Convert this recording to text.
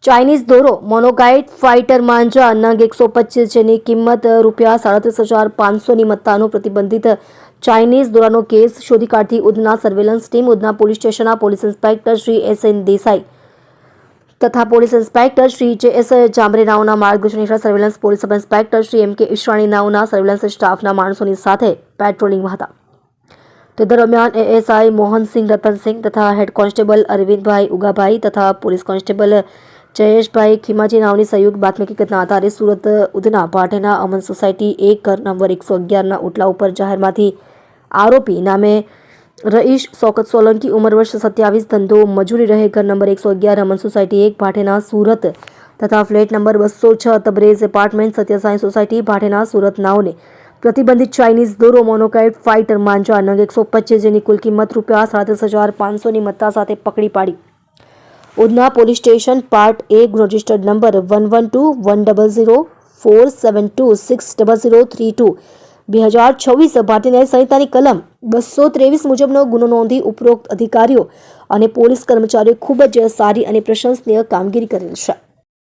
Chinese દોરો મોનોગાઇટ fighter માંજા નંગ 125 જેની કિંમત ₹37,500ની મત્તાનો પ્રતિબંધિત ચાઇનીઝ દોરાનો કેસ શોધી કાઢતી Udhna surveillance team Udhna police સ્ટેશનના police inspector Shri S N. Desai તથા police inspector Shri J S. Jambre નાઓના માર્ગદર્શન હેઠળ surveillance police sub inspector Shri M K. Ishani નાઓના સર્વેલન્સ સ્ટાફના માણસોની સાથે પેટ્રોલિંગમાં હતા. તે દરમિયાન એએસઆઈ મોહનસિંહ રતનસિંહ તથા હેડ કોન્સ્ટેબલ અરવિંદભાઈ ઉગાભાઈ તથા પોલીસ કોન્સ્ટેબલ જયેશભાઈ ખીમાજી નાઓની સંયુક્ત બાતમી હકીકતના આધારે સુરત ઉધના ભાટેના અમન સોસાયટી 1 ઘર નંબર 111ના ઓટલા ઉપર જાહેરમાંથી આરોપી નામે રઈશ શૌકત સોલંકી ઉંમર વર્ષ 27 ધંધો મજૂરી રહે ઘર નંબર 111 અમન સોસાયટી 1 ભાટેના સુરત તથા flat number 206 Tabrez apartment Satyasai society Bhatena Surat નાઓને પ્રતિબંધિત ચાઇનીઝ દોરો મોનોકાઇટ ફાઇટર માંજા નંગ 125 જેની કુલ કિંમત ₹37,500ની મત્તા સાથે પકડી પાડી Udhna police station part A ગુનો રજિસ્ટર્ડ નંબર 112-100-472-60032 2026 ભારતીય ન્યાય સંહિતાની કલમ 223 મુજબનો ગુનો નોંધી ઉપરોક્ત અધિકારીઓ અને પોલીસ કર્મચારીઓ ખૂબ જ સારી અને પ્રશંસનીય કામગીરી કરેલ છે.